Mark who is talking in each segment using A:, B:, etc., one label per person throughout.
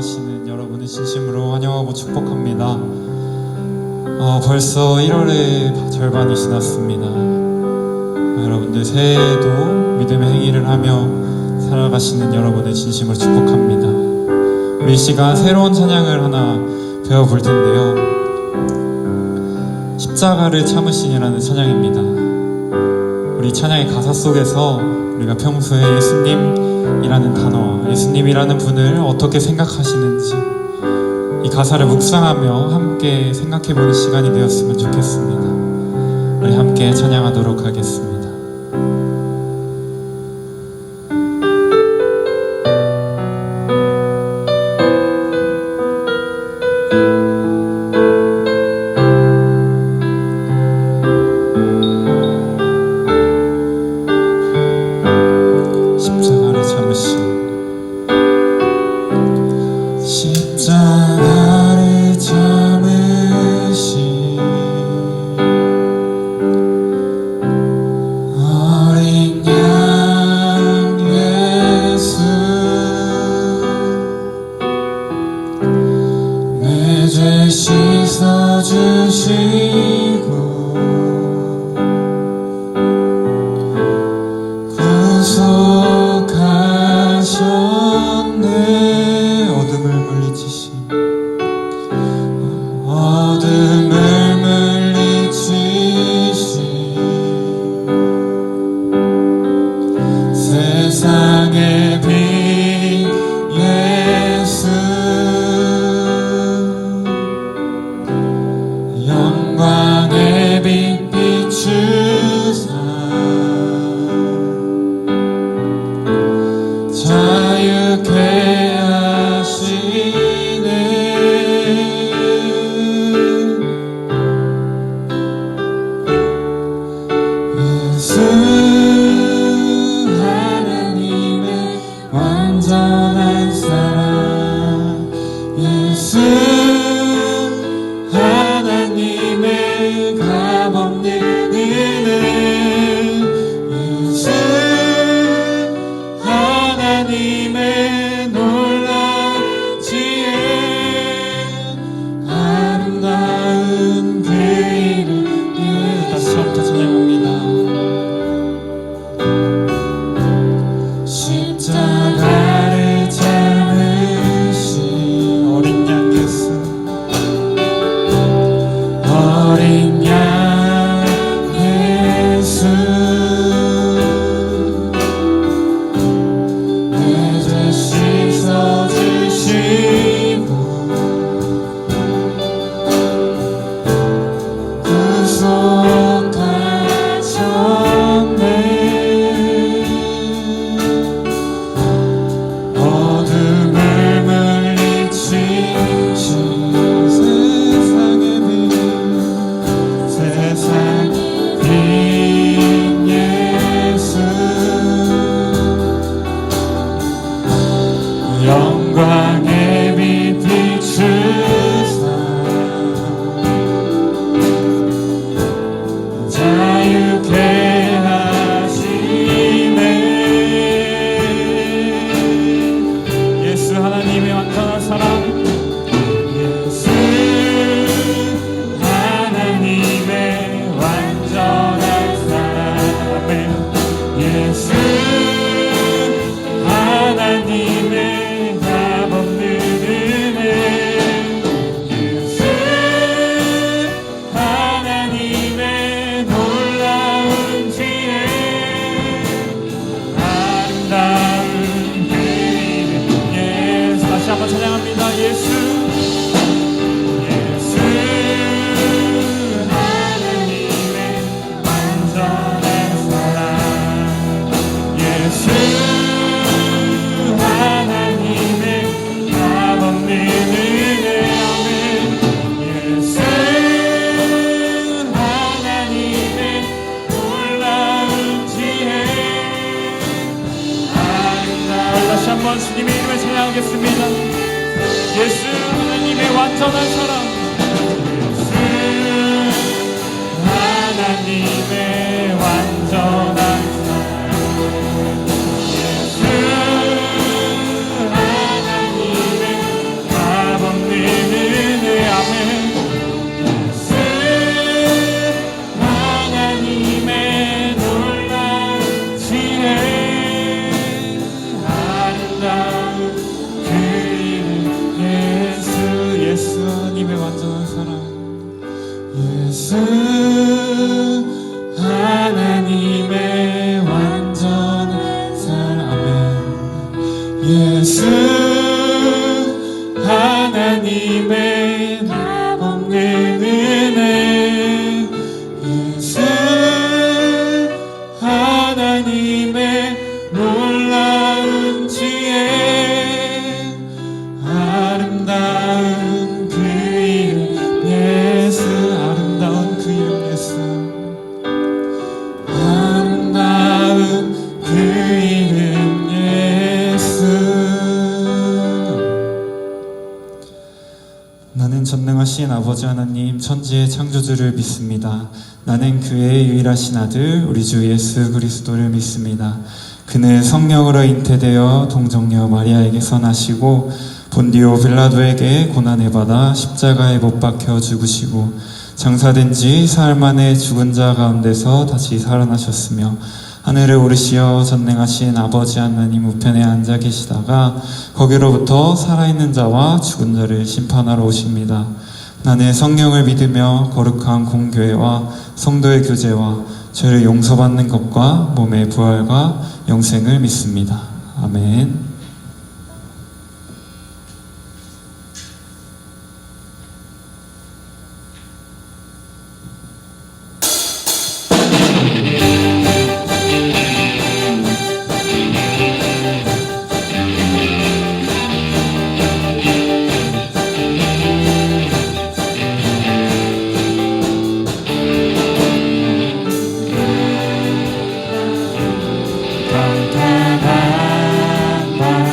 A: 살아가시는 여러분을 진심으로 환영하고 축복합니다. 벌써 1월의 절반이 지났습니다. 여러분들 새해에도 믿음의 행위를 하며 살아가시는 여러분을 진심으로 축복합니다. 우리 이 시간 새로운 찬양을 하나 배워볼 텐데요. 십자가를 참으신이라는 찬양입니다. 우리 찬양의 가사 속에서 우리가 평소에 예수님이라는 단어와 예수님이라는 분을 어떻게 생각하시는지 이 가사를 묵상하며 함께 생각해보는 시간이 되었으면 좋겠습니다. 우리 함께 찬양하도록 하겠습니다.
B: 십자가를 참으신 어린 양 예수, 내 죄 씻어주시고 구속하셨네. 어둠을 물리치신 세상의 빛 예수, 영광의 빛 비추사 자유케 하시네. 예수 하나님의 완전한 사랑, 예수 하나님의 값없는 은혜, 예수 하나님의 놀라운 지혜, 아름다운 그 이름. 다시 처음부터 찬양합니다. 십자가를 참으신 어린 양 예수, 어린 양 예수, 내 죄 씻어주시고 구속하셨네. 어둠을 물리치신 세상의 빛, 세상의 빛 예수, 영광의 빛 비추사 자유케 하시네. 예수 하나님의 완전한 사랑, 예수 하나님의 완전한 사랑, 예수 하나님의 값없는 은혜, 예수 하나님의 놀라운 지혜, 아름다운 그 이름. 예수. 다시 한번 찬양합니다. 예수, 예수 하나님의 완전한 사랑, 예수 하나님의 값없는 은혜, 아멘. 예수 하나님의 놀라운 지혜, 아름다운. 다시 한번 주님의 이름을 찬양하겠습니다. 예수 하나님의 완전한 사랑, 예수 하나님의 완전한 사랑, 예수 하나님의
A: 예수 하나님의 없는 은혜 예수 하나님의 놀라운 지혜 아름다운 그 이름 예수 아름다운 그 이름 예수 아름다운 그 이름 예수 나는 전능하신 아버지 하나님 천지의 창조주를 믿습니다. 나는 그의 유일하신 아들 우리 주 예수 그리스도를 믿습니다. 그는 성령으로 잉태되어 동정녀 마리아에게서 나시고 본디오 빌라도에게 고난을 받아 십자가에 못 박혀 죽으시고 장사된 지 사흘 만에 죽은 자 가운데서 다시 살아나셨으며 하늘을 오르시어 전능하신 아버지 하나님 우편에 앉아 계시다가 거기로부터 살아있는 자와 죽은 자를 심판하러 오십니다. 나는 성령을 믿으며 거룩한 공교회와 성도의 교제와 죄를 용서받는 것과 몸의 부활과 영생을 믿습니다. 아멘.
B: 평탄한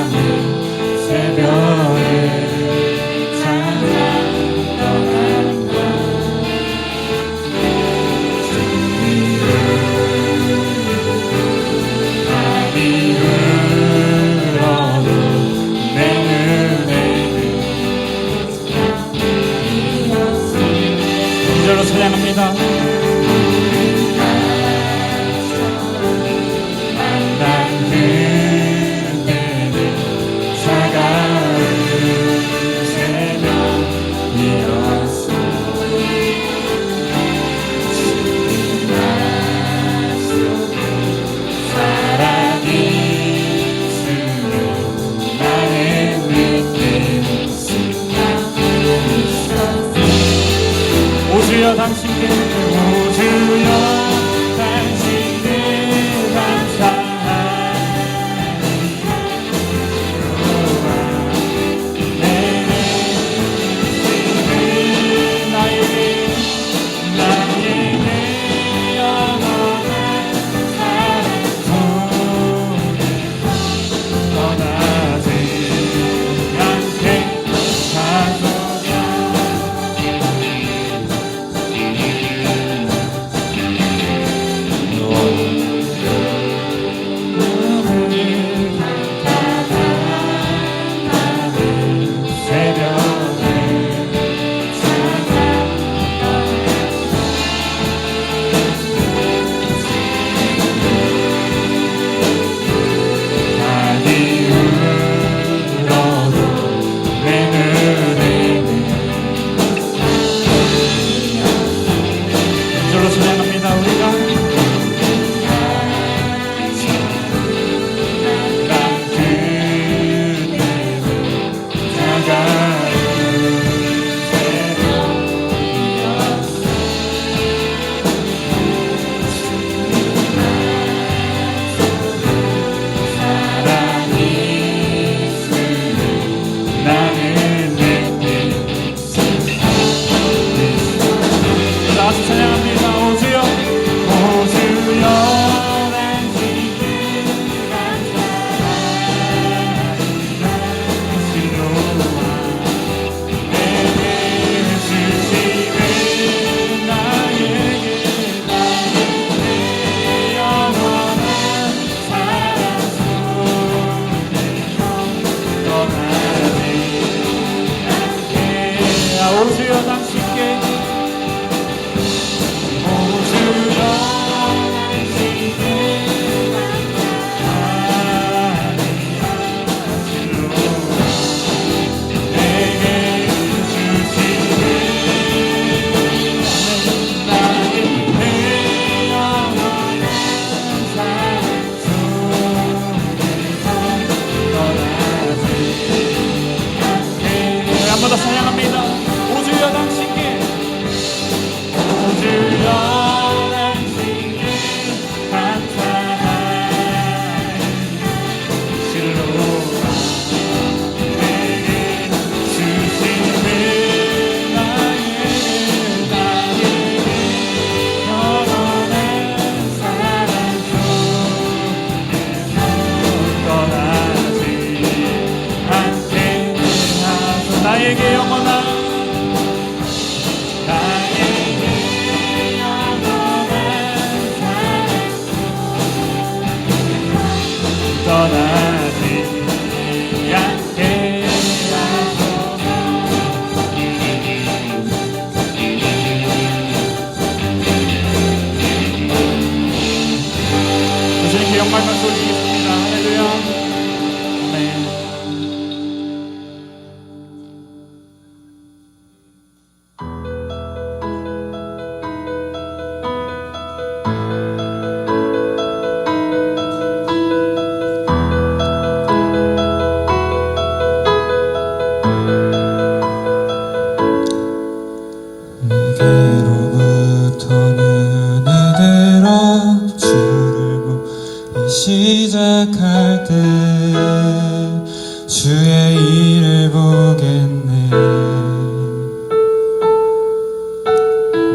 A: 주의 일을 보겠네.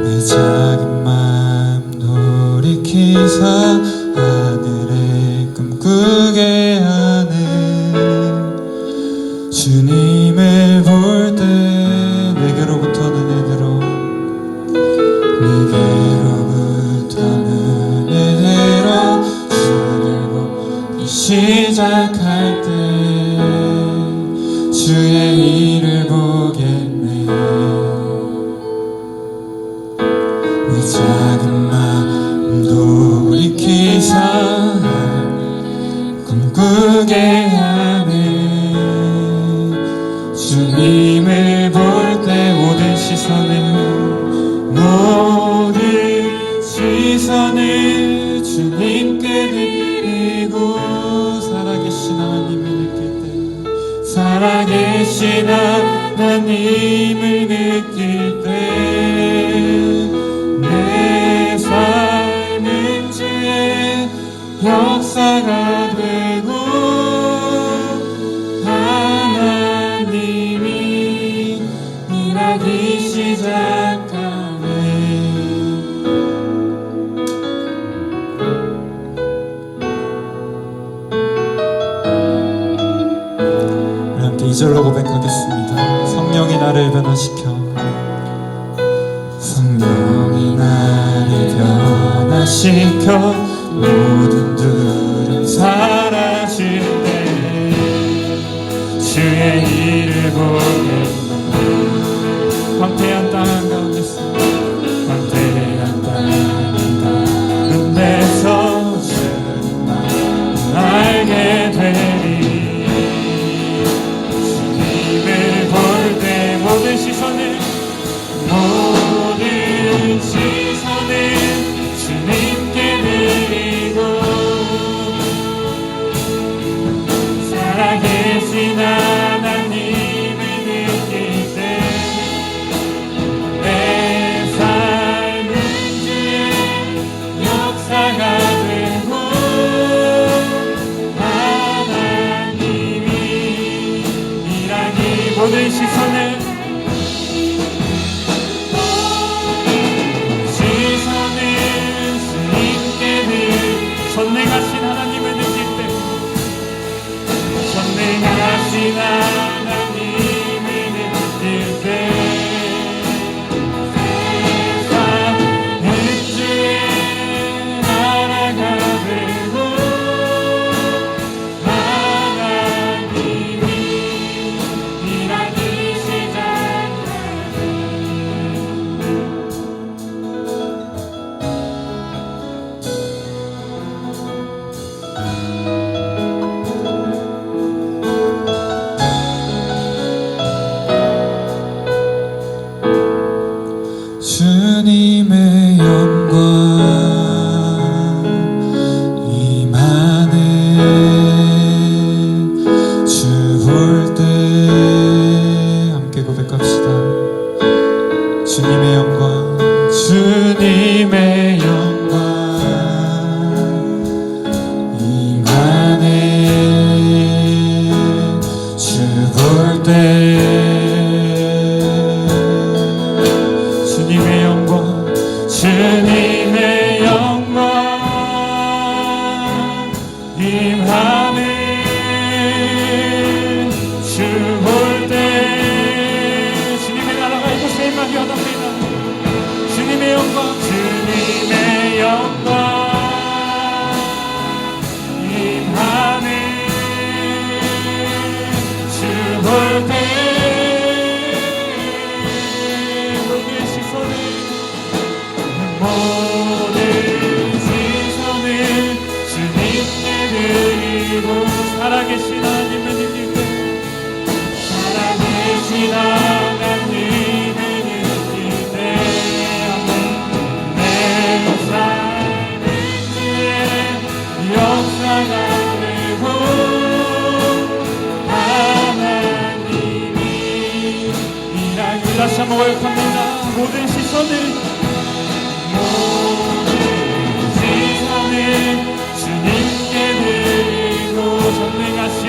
A: 내 작은 맘 돌이키사 하늘에 꿈꾸게 하네. 주님을 볼 때 내게로부터 눈에 들어 주를 보기 시작할 때 주의 일을 보겠네. 내 작은 마음 돌이키사 꿈꾸게 하네. 주님을 볼 때 모든 시선을 주님께 드리고 살아계신 하나님을 느낄 때 살아계신 하나님을 느낄 때 내 삶은 주의 역사가 되고 하나님이 일하기 시작하네. 우리 함께 2절로 고백하겠습니다. 성령이 나를 변화시켜 성령이 나를 변화시켜 모든 두려움 사라질 때 주의 일을 보겠네. 황폐한 땅 가운데서 황폐한 땅 가운데서 주님만 알게 되리. 주님을 볼 때 모든 시선을 주님께 드리고 살아계신 하나님을 느낄 때 내 삶은 주의 역사가 되고 하나님이 일하기 모든 시선을 전능하신 하나님을 느낄 때 전능하신 하나님을 느낄 때 세상은 주의 나라가 되고 하나님이 일하기 시작하네. 주님의 영광 임하네. 주 볼 때 함께 고백합시다. 주님의 영광 주님의 영광 임하네. 주 볼 때 주님의 영광 임하네. 주 볼 때 주님의 나라가 이곳에 임하게 하답니다. 주님의 영광 임하네. 주 볼 때 살아계신 하나님을 느낄 때 살아계신 하나님을 느낄 때 내 삶은 주의 역사가 되고 하나님이 일하기. 다시 한번 고백합니다. 모든 시선을 주님께 드리고 전능하신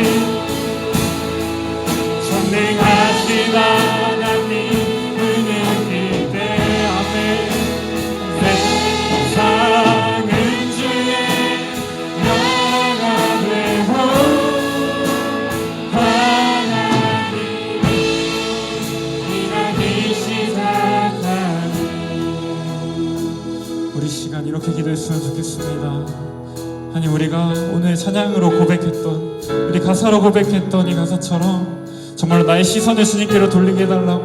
A: 찬양으로 고백했던, 우리 가사로 고백했던 이 가사처럼 정말로 나의 시선을 주님께로 돌리게 해달라고,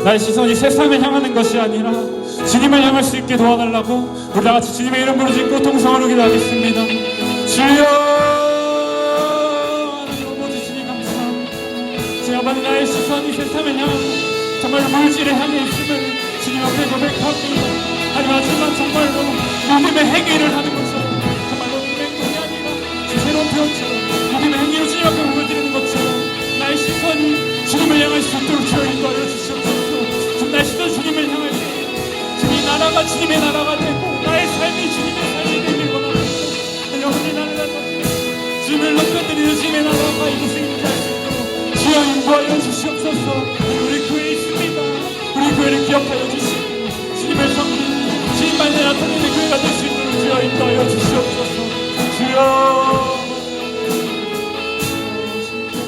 A: 나의 시선이 세상을 향하는 것이 아니라 주님을 향할 수 있게 도와달라고 우리 다같이 주님의 이름 부르짖고 통성으로 기도하겠습니다. 주여, 하나님 아버지 주님 감사합니다. 제가 만약 나의 시선이 세상을 향하고 정말 물질을 향해 있음을 주님 앞에 고백합니다. 하지만 정말로 믿음의 행위를 하는 것처럼, 정말로 행동이 아니라 새로운 표현처럼 믿음의 행위로 주님 앞에 보여드리는 것처럼 나의 시선이 주님을 향할 수 있도록 주여 인도하여 주시옵소서. 좀 나의 시선이 주님을 향할 때 주님 나라가 주님의 나라가 되고 나의 삶이 주님의 삶이 되길 원합니다. 영원히 나라가 주님을 높여드리는 주님의 나라가 이곳에 임재할 수 있도록 주여 인도하여 주시옵소서. 우리 교회에 있습니다. 우리 교회를 기억하여 주시고 주님의 성령 주님만이 나타내는 교회가 될 수 있도록 주여 인도하여 주시옵소서. 주여,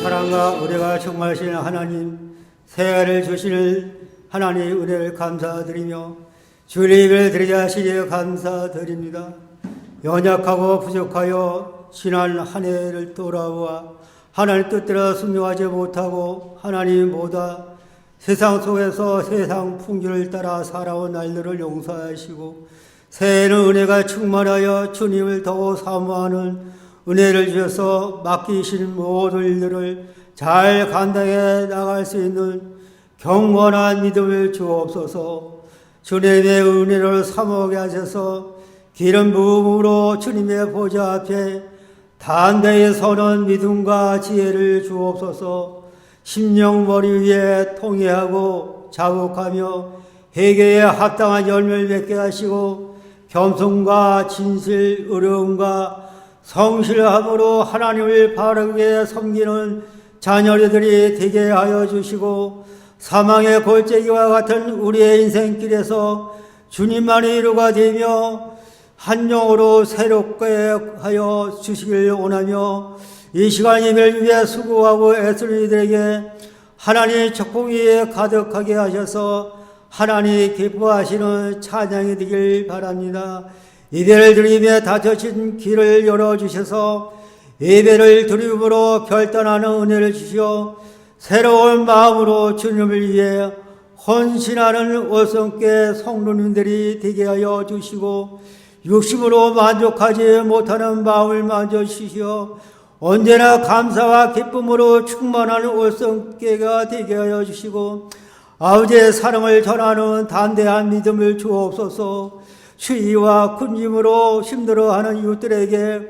C: 사랑과 은혜가 충만하신 하나님, 새해를 주시는 하나님 은혜를 감사드리며 주님을 드리자 시에 감사드립니다. 연약하고 부족하여 지난 한 해를 돌아와 하나님 뜻대로 순종하지 못하고 하나님보다 세상 속에서 세상 풍기를 따라 살아온 날들을 용서하시고 새해는 은혜가 충만하여 주님을 더욱 사모하는 은혜를 주셔서 맡기신 모든 일들을 잘 감당해 나갈 수 있는 경건한 믿음을 주옵소서. 주님의 은혜를 사모하게 하셔서 기름 부음으로 주님의 보좌 앞에 담대히 서는 믿음과 지혜를 주옵소서. 심령 머리 위에 통회하고 자복하며 회개에 합당한 열매를 맺게 하시고 겸손과 진실, 의로움과 성실함으로 하나님을 바르게 섬기는 자녀들이 되게 하여 주시고 사망의 골짜기와 같은 우리의 인생길에서 주님만이 이루가 되며 한 영으로 새롭게 하여 주시길 원하며 이 시간 예배를 위해 수고하고 애쓰는 이들에게 하나님의 축복이 가득하게 하셔서 하나님이 기뻐하시는 찬양이 되길 바랍니다. 예배를 드리며 닫혀진 길을 열어주셔서 예배를 드림으로 결단하는 은혜를 주시어 새로운 마음으로 주님을 위해 헌신하는 오성께 성도님들이 되게 하여 주시고 육심으로 만족하지 못하는 마음을 만져주시어 언제나 감사와 기쁨으로 충만하는 오성께가 되게 하여 주시고 아버지의 사랑을 전하는 담대한 믿음을 주옵소서. 추위와 군짐으로 힘들어하는 이웃들에게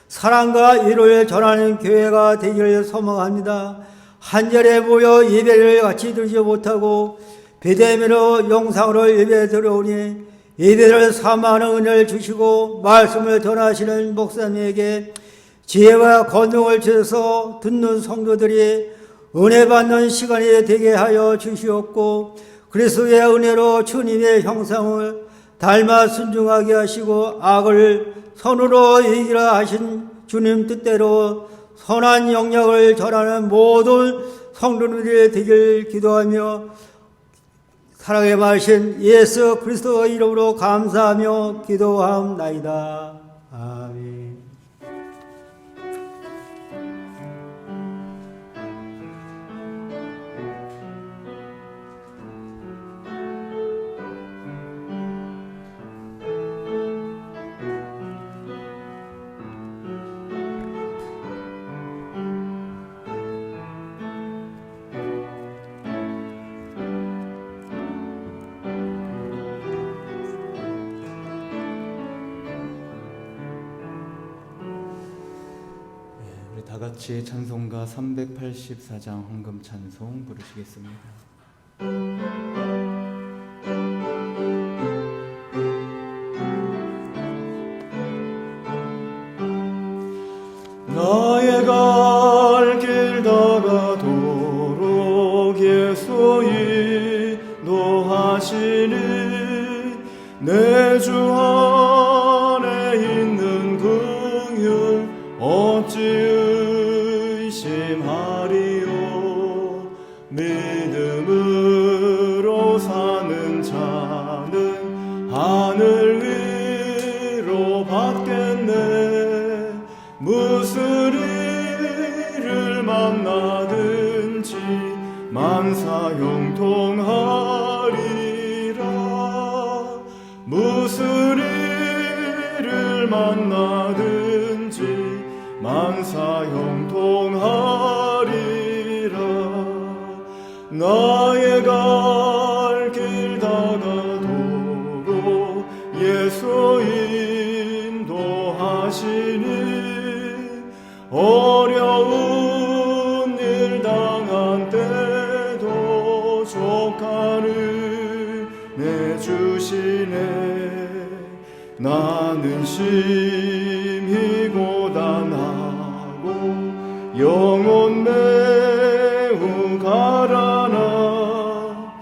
C: 사랑과 위로를 전하는 교회가 되기를 소망합니다. 한절에 모여 예배를 같이 드리지 못하고 비대면으로 영상으로 예배 드려오니 예배를 사모하는 은혜를 주시고 말씀을 전하시는 목사님에게 지혜와 권능을 주셔서 듣는 성도들이 은혜 받는 시간이 되게 하여 주시옵고 그리스도의 은혜로 주님의 형상을 닮아 순종하게 하시고 악을 선으로 이기라 하신 주님 뜻대로 선한 영역을 전하는 모든 성도님들이 되길 기도하며 사랑의 말씀 예수 그리스도의 이름으로 감사하며 기도하옵나이다. 아멘.
D: 다 같이 찬송가 384장 헌금 찬송 부르시겠습니다.
B: 나의 갈 길 다가도록 예수 인도하시니 내 주 안에 있는 긍휼 어찌 의심하리요. 믿음으로 사는 자는 하늘 위로 받겠네. 무슨 만나든지 만사형통하리라. 무슨 일을 만나든지 만사형통하리라. 나의 갈 길 다가도록 예수 인도하시니 어려운 일 당한 때도 족하는 내 주시네. 나는 심히 고단하고 영혼 매우 가라나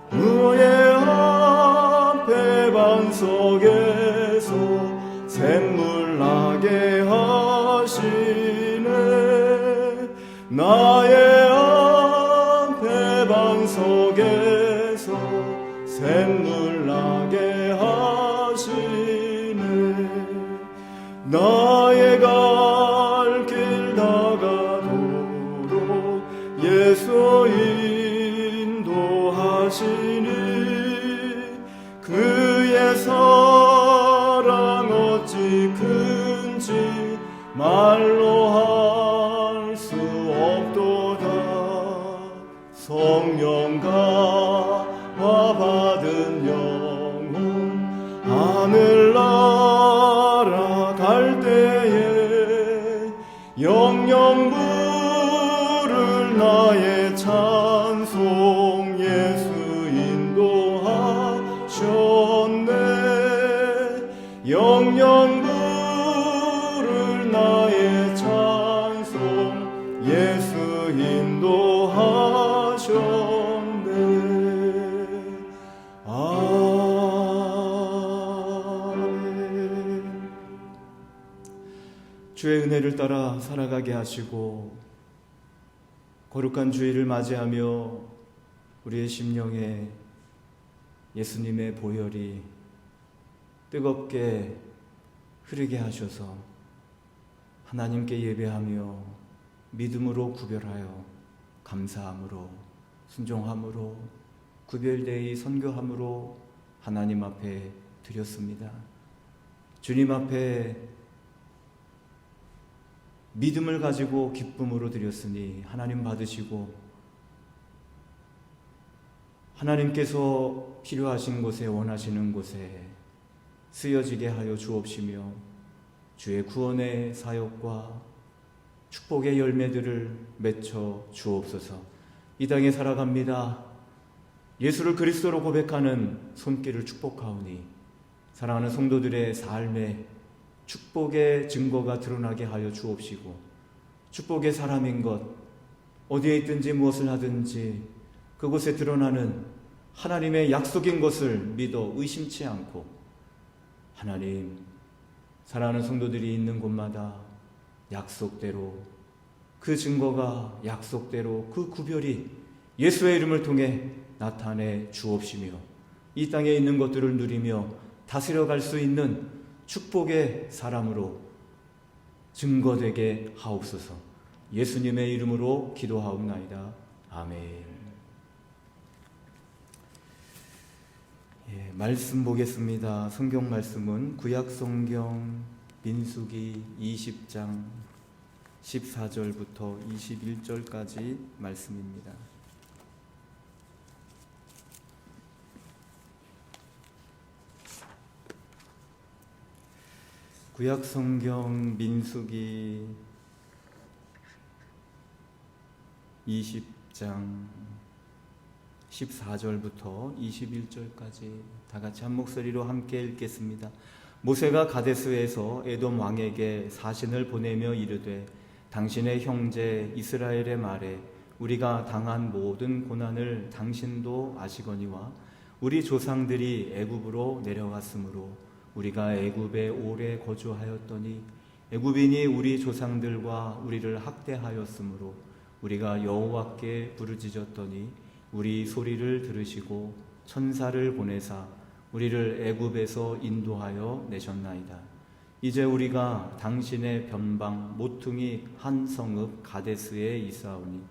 B: 무의 앞에 반석에서 샘물 나게 하시네. 나의 앞에 반석에서 샘물 나게 하시네. 나의 갈 길 다가도록 예수 인도하시니 그의 사랑 어찌 큰지 말로 할 수 없도다. 성령가와 받은 영혼 하늘나라 갈 때에 영영 부를 나의 찬송 예수 인도하셨네. 영영 부를 나의 찬송 예수 인도하셨네. 아멘. 주의 은혜를 따라 살아가게 하시고 거룩한 주일을 맞이하며 우리의 심령에 예수님의 보혈이 뜨겁게 흐르게 하셔서 하나님께 예배하며 믿음으로 구별하여 감사함으로 순종함으로 구별되이 선교함으로 하나님 앞에 드렸습니다. 주님 앞에 믿음을 가지고 기쁨으로 드렸으니 하나님 받으시고 하나님께서 필요하신 곳에 원하시는 곳에 쓰여지게 하여 주옵시며 주의 구원의 사역과 축복의 열매들을 맺혀 주옵소서. 이 땅에 살아갑니다. 예수를 그리스도로 고백하는 손길을 축복하오니 사랑하는 성도들의 삶에 축복의 증거가 드러나게 하여 주옵시고 축복의 사람인 것 어디에 있든지 무엇을 하든지 그곳에 드러나는 하나님의 약속인 것을 믿어 의심치 않고 하나님 사랑하는 성도들이 있는 곳마다 약속대로 그 증거가 약속대로 그 구별이 예수의 이름을 통해 나타내 주옵시며 이 땅에 있는 것들을 누리며 다스려갈 수 있는 축복의 사람으로 증거되게 하옵소서. 예수님의 이름으로 기도하옵나이다. 아멘. 말씀 보겠습니다. 성경 말씀은 구약성경 민수기 20장 14절부터 21절까지 말씀입니다. 구약성경 민수기 20장 14절부터 21절까지 다 같이 한 목소리로 함께 읽겠습니다. 모세가 가데스에서 에돔 왕에게 사신을 보내며 이르되 당신의 형제 이스라엘의 말에 우리가 당한 모든 고난을 당신도 아시거니와 우리 조상들이 애굽으로 내려갔으므로 우리가 애굽에 오래 거주하였더니 애굽인이 우리 조상들과 우리를 학대하였으므로 우리가 여호와께 부르짖었더니 우리 소리를 들으시고 천사를 보내사 우리를 애굽에서 인도하여 내셨나이다.
D: 이제 우리가 당신의 변방 모퉁이 한 성읍 가데스에 있사오니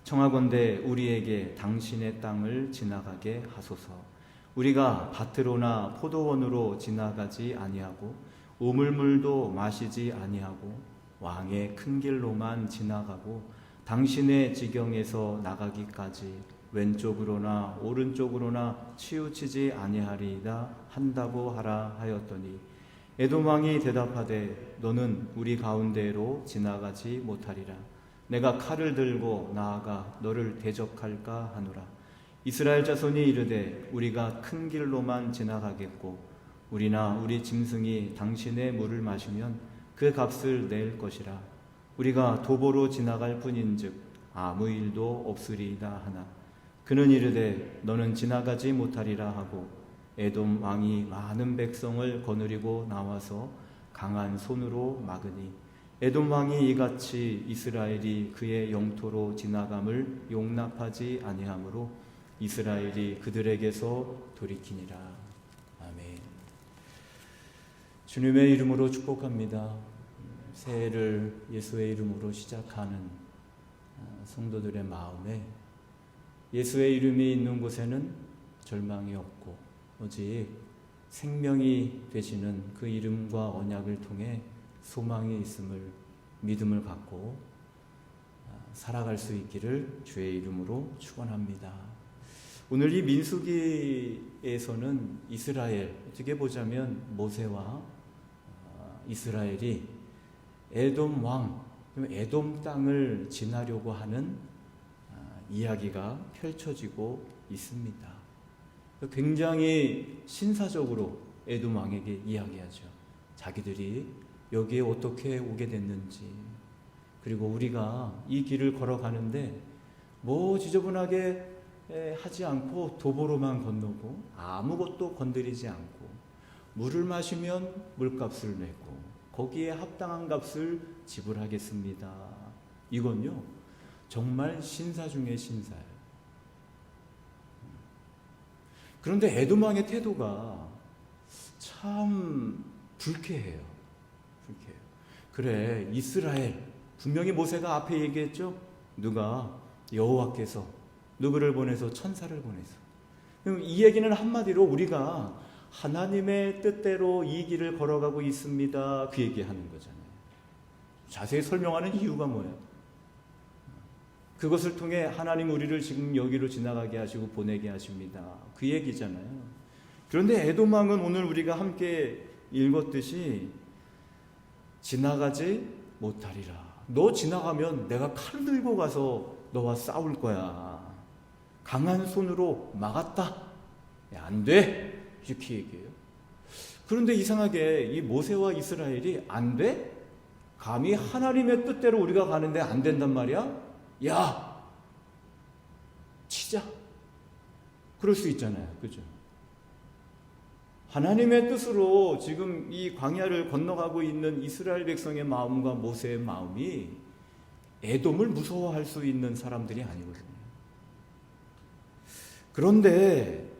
D: 청하건대 우리에게 당신의 땅을 지나가게 하소서. 우리가 밭으로나 포도원으로 지나가지 아니하고 우물물도 마시지 아니하고 왕의 큰 길로만 지나가고 당신의 지경에서 나가기까지 왼쪽으로나 오른쪽으로나 치우치지 아니하리이다 한다고 하라 하였더니 에돔 왕이 대답하되 너는 우리 가운데로 지나가지 못하리라. 내가 칼을 들고 나아가 너를 대적할까 하노라. 이스라엘 자손이 이르되 우리가 큰 길로만 지나가겠고 우리나 우리 짐승이 당신의 물을 마시면 그 값을 낼 것이라. 우리가 도보로 지나갈 뿐인즉 아무 일도 없으리이다 하나 그는 이르되 너는 지나가지 못하리라 하고 에돔 왕이 많은 백성을 거느리고 나와서 강한 손으로 막으니 에돔 왕이 이같이 이스라엘이 그의 영토로 지나감을 용납하지 아니하므로 이스라엘이 그들에게서 돌이키니라. 아멘. 주님의 이름으로 축복합니다. 새해를 예수의 이름으로 시작하는 성도들의 마음에 예수의 이름이 있는 곳에는 절망이 없고 오직 생명이 되시는 그 이름과 언약을 통해 소망이 있음을 믿음을 갖고 살아갈 수 있기를 주의 이름으로 축원합니다. 오늘 이 민수기에서는 이스라엘, 어떻게 보자면 모세와 이스라엘이 에돔 왕, 에돔 땅을 지나려고 하는 이야기가 펼쳐지고 있습니다. 굉장히 신사적으로 에돔 왕에게 이야기하죠. 자기들이 여기에 어떻게 오게 됐는지, 그리고 우리가 이 길을 걸어가는데 뭐 지저분하게 하지 않고 도보로만 건너고 아무것도 건드리지 않고 물을 마시면 물값을 내고 거기에 합당한 값을 지불하겠습니다. 이건요 정말 신사 중의 신사예요. 그런데 에돔 왕의 태도가 참 불쾌해요. 그래, 이스라엘, 분명히 모세가 앞에 얘기했죠. 누가 여호와께서 누구를 보내서 천사를 보내서. 이 얘기는 한마디로 우리가 하나님의 뜻대로 이 길을 걸어가고 있습니다. 그 얘기하는 거잖아요. 자세히 설명하는 이유가 뭐예요? 그것을 통해 하나님 우리를 지금 여기로 지나가게 하시고 보내게 하십니다. 그 얘기잖아요. 그런데 에돔 왕은 오늘 우리가 함께 읽었듯이 지나가지 못하리라. 너 지나가면 내가 칼 들고 가서 너와 싸울 거야. 강한 손으로 막았다. 안 돼. 이렇게 얘기해요. 그런데 이상하게 이 모세와 이스라엘이 안 돼? 감히 하나님의 뜻대로 우리가 가는데 안 된단 말이야? 야, 치자. 그럴 수 있잖아요. 그죠? 하나님의 뜻으로 지금 이 광야를 건너가고 있는 이스라엘 백성의 마음과 모세의 마음이 에돔을 무서워할 수 있는 사람들이 아니거든요. 그런데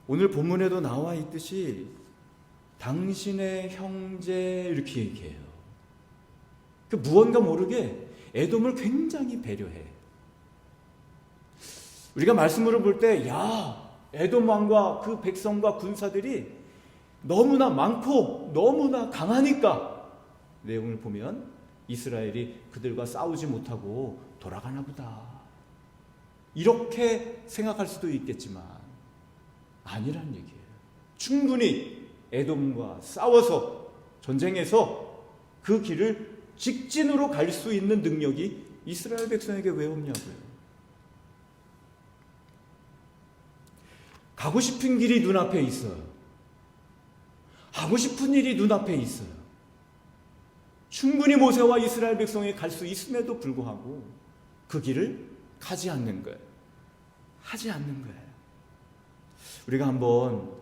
D: 오늘 본문에도 나와 있듯이 당신의 형제 이렇게 얘기해요. 그 무언가 모르게 에돔을 굉장히 배려해. 우리가 말씀으로 볼 때 야, 에돔 왕과 그 백성과 군사들이 너무나 많고 너무나 강하니까 내용을 보면 이스라엘이 그들과 싸우지 못하고 돌아가나 보다. 이렇게 생각할 수도 있겠지만 아니란 얘기예요. 충분히 에돔과 싸워서 전쟁에서 그 길을 직진으로 갈 수 있는 능력이 이스라엘 백성에게 왜 없냐고요. 가고 싶은 길이 눈앞에 있어요. 하고 싶은 일이 눈앞에 있어요. 충분히 모세와 이스라엘 백성이 갈 수 있음에도 불구하고 그 길을 가지 않는 거예요. 하지 않는 거예요. 우리가 한번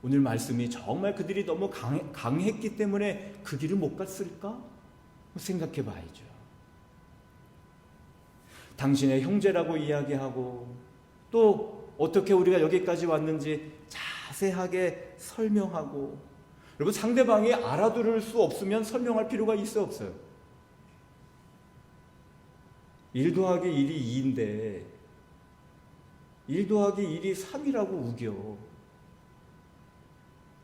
D: 오늘 말씀이 정말 그들이 너무 강했기 때문에 그 길을 못 갔을까? 생각해 봐야죠. 당신의 형제라고 이야기하고 또 어떻게 우리가 여기까지 왔는지 자세하게 설명하고 여러분, 상대방이 알아들을 수 없으면 설명할 필요가 있어 없어요? 1 더하기 1이 2인데 1 더하기 1이 3이라고 우겨.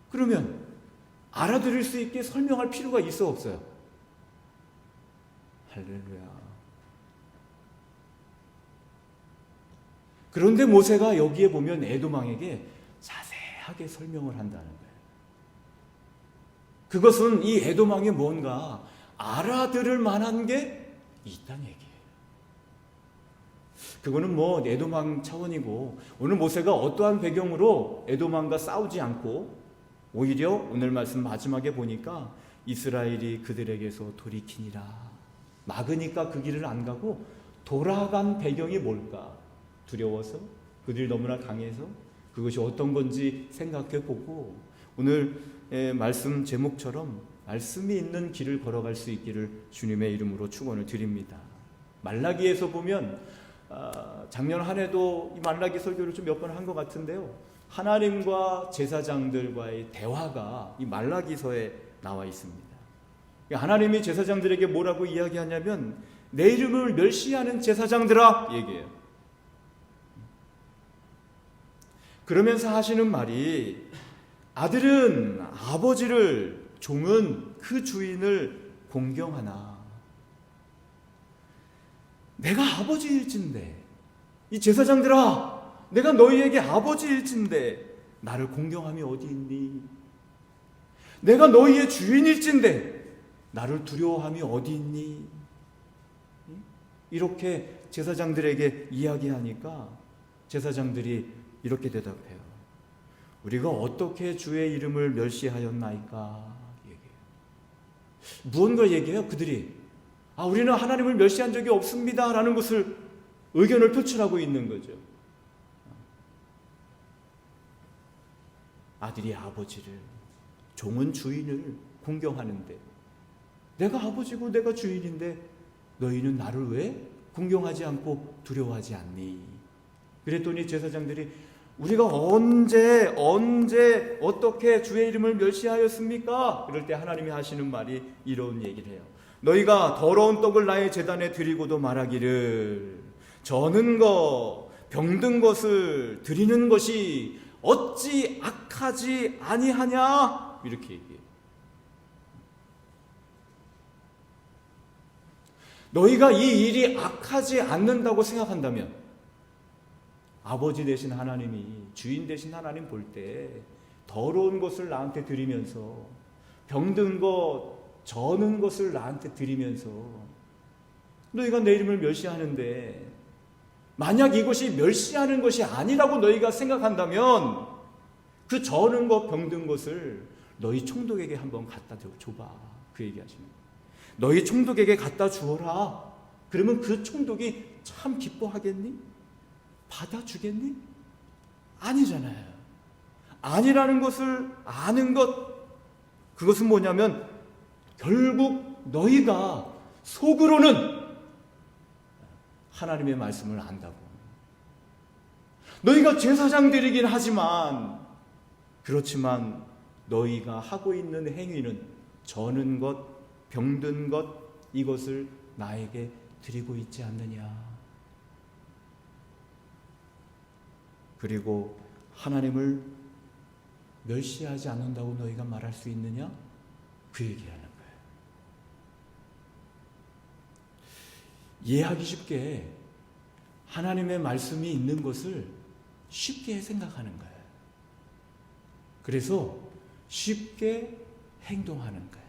D: 그러면 알아들을 수 있게 설명할 필요가 있어 없어요? 할렐루야. 그런데 모세가 여기에 보면 에돔왕에게 자세하게 설명을 한다는 거예요. 그것은 이 에돔왕이 뭔가 알아들을 만한 게 있다는 얘기예요. 그거는 뭐 에돔왕 차원이고, 오늘 모세가 어떠한 배경으로 에돔왕과 싸우지 않고 오히려 오늘 말씀 마지막에 보니까 이스라엘이 그들에게서 돌이키니라, 막으니까 그 길을 안 가고 돌아간 배경이 뭘까? 두려워서? 그들이 너무나 강해서? 그것이 어떤 건지 생각해 보고 오늘 말씀 제목처럼 말씀이 있는 길을 걸어갈 수 있기를 주님의 이름으로 축원을 드립니다. 말라기에서 보면 작년 한 해도 이 말라기 설교를 좀 몇 번 한 것 같은데요, 하나님과 제사장들과의 대화가 이 말라기서에 나와 있습니다. 하나님이 제사장들에게 뭐라고 이야기하냐면 내 이름을 멸시하는 제사장들아 얘기해요. 그러면서 하시는 말이 아들은 아버지를, 종은 그 주인을 공경하나. 내가 아버지일진데, 이 제사장들아, 내가 너희에게 아버지일진데 나를 공경함이 어디 있니? 내가 너희의 주인일진데 나를 두려워함이 어디 있니? 이렇게 제사장들에게 이야기하니까 제사장들이 이렇게 대답해요. 우리가 어떻게 주의 이름을 멸시하였나이까? 얘기해요. 무언가 얘기해요. 그들이 우리는 하나님을 멸시한 적이 없습니다 라는 것을 의견을 표출하고 있는 거죠. 아들이 아버지를, 종은 주인을 공경하는데, 내가 아버지고 내가 주인인데 너희는 나를 왜 공경하지 않고 두려워하지 않니? 그랬더니 제사장들이 우리가 언제 어떻게 주의 이름을 멸시하였습니까? 그럴 때 하나님이 하시는 말이 이런 얘기를 해요. 너희가 더러운 떡을 나의 제단에 드리고도 말하기를 저는 것, 병든 것을 드리는 것이 어찌 악하지 아니하냐? 이렇게 얘기해요. 너희가 이 일이 악하지 않는다고 생각한다면 아버지 되신 하나님이, 주인 되신 하나님 볼 때 더러운 것을 나한테 드리면서, 병든 것, 저는 것을 나한테 드리면서 너희가 내 이름을 멸시하는데, 만약 이것이 멸시하는 것이 아니라고 너희가 생각한다면 그 저는 것, 병든 것을 너희 총독에게 한번 갖다 줘봐. 그 얘기하시는 거예요. 너희 총독에게 갖다 주어라. 그러면 그 총독이 참 기뻐하겠니? 받아주겠니? 아니잖아요. 아니라는 것을 아는 것, 그것은 뭐냐면 결국 너희가 속으로는 하나님의 말씀을 안다고. 너희가 제사장들이긴 하지만, 그렇지만 너희가 하고 있는 행위는 저는 것, 병든 것, 이것을 나에게 드리고 있지 않느냐. 그리고 하나님을 멸시하지 않는다고 너희가 말할 수 있느냐? 그 얘기하는 거예요. 이해하기 쉽게 하나님의 말씀이 있는 것을 쉽게 생각하는 거예요. 그래서 쉽게 행동하는 거예요.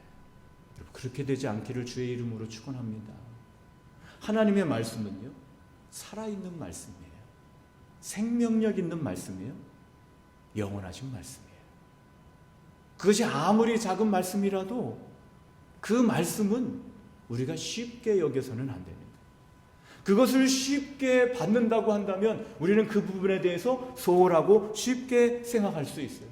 D: 그렇게 되지 않기를 주의 이름으로 축원합니다. 하나님의 말씀은요, 살아있는 말씀이에요. 생명력 있는 말씀이에요. 영원하신 말씀이에요. 그것이 아무리 작은 말씀이라도 그 말씀은 우리가 쉽게 여겨서는 안 됩니다. 그것을 쉽게 받는다고 한다면 우리는 그 부분에 대해서 소홀하고 쉽게 생각할 수 있어요.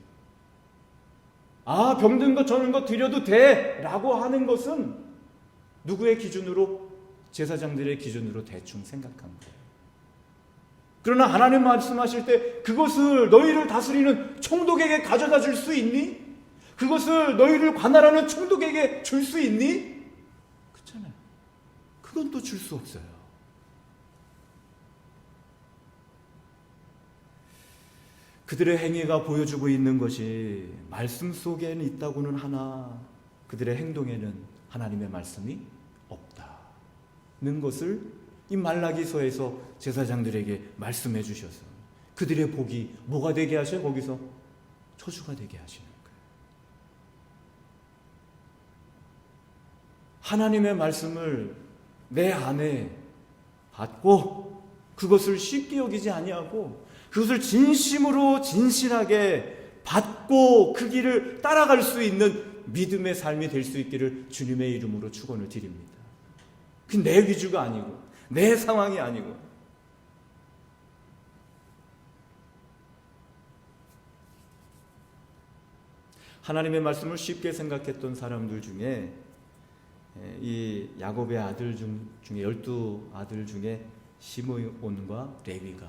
D: 병든 것 저는 것 드려도 돼 라고 하는 것은 누구의 기준으로? 제사장들의 기준으로 대충 생각한 거예요. 그러나 하나님 말씀하실 때 그것을 너희를 다스리는 총독에게 가져다 줄 수 있니? 그것을 너희를 관할하는 총독에게 줄 수 있니? 그렇잖아요. 그건 또 줄 수 없어요. 그들의 행위가 보여주고 있는 것이 말씀 속에는 있다고는 하나 그들의 행동에는 하나님의 말씀이 없다는 것을 이 말라기서에서 제사장들에게 말씀해 주셔서 그들의 복이 뭐가 되게 하셔요? 거기서 초주가 되게 하시는 거예요. 하나님의 말씀을 내 안에 받고 그것을 쉽게 여기지 아니하고 그것을 진심으로 진실하게 받고 그 길을 따라갈 수 있는 믿음의 삶이 될 수 있기를 주님의 이름으로 축원을 드립니다. 그 내 위주가 아니고 내 상황이 아니고 하나님의 말씀을 쉽게 생각했던 사람들 중에 이 야곱의 아들 중에 12아들 중에 시므온과 레위가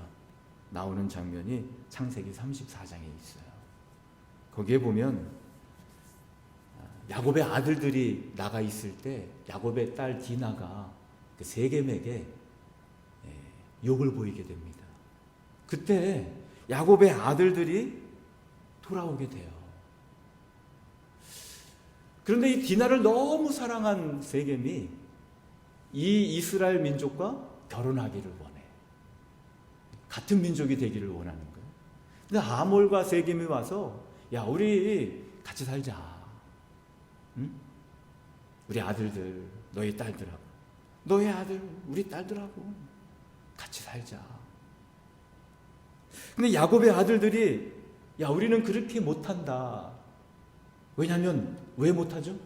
D: 나오는 장면이 창세기 34장에 있어요. 거기에 보면 야곱의 아들들이 나가 있을 때 야곱의 딸 디나가 그 세겜에게 욕을 보이게 됩니다. 그때 야곱의 아들들이 돌아오게 돼요. 그런데 이 디나를 너무 사랑한 세겜이 이 이스라엘 민족과 결혼하기를 원해. 같은 민족이 되기를 원하는 거예요. 근데 아몰과 세겜이 와서 야 우리 같이 살자. 응? 우리 아들들 너희 딸들하고 너희 아들 우리 딸들하고 같이 살자. 근데 야곱의 아들들이 야 우리는 그렇게 못한다. 왜냐하면 왜 못하죠?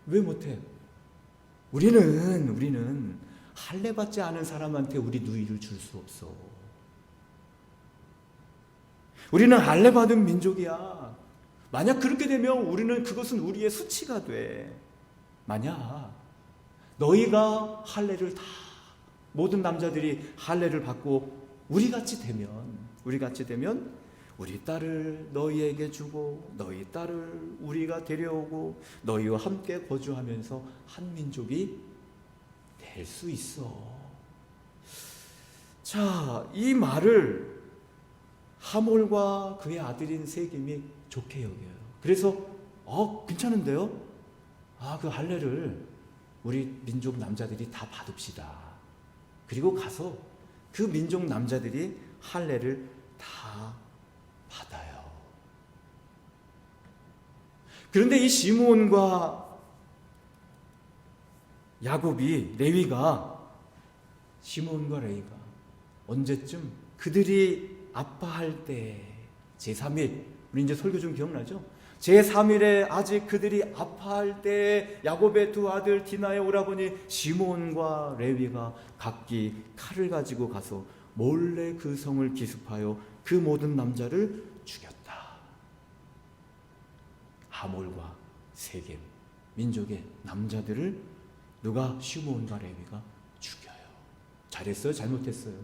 D: 왜 못해요? 우리는 할례 받지 않은 사람한테 우리 누이를 줄 수 없어. 우리는 할례 받은 민족이야. 만약 그렇게 되면 우리는 그것은 우리의 수치가 돼. 만약 너희가 할례를 다 모든 남자들이 할례를 받고 우리 같이 되면 우리 딸을 너희에게 주고 너희 딸을 우리가 데려오고 너희와 함께 거주하면서 한 민족이 될 수 있어. 자, 이 말을 하몰과 그의 아들인 세겜이 좋게 여겨요. 그래서 괜찮은데요? 그 할례를 우리 민족 남자들이 다 받읍시다. 그리고 가서 그 민족 남자들이 할례를 다 받아요. 그런데 이 시므온과 야곱이 시므온과 레위가 언제쯤 그들이 아파할 때 제3일 우리 이제 설교 좀 기억나죠? 제3일에 아직 그들이 아파할 때 야곱의 두 아들 디나의 오라버니 시므온과 레위가 각기 칼을 가지고 가서 몰래 그 성을 기습하여 그 모든 남자를 죽였다. 하몰과 세겜 민족의 남자들을 누가 시므온과 레위가 죽여요. 잘했어요? 잘못했어요?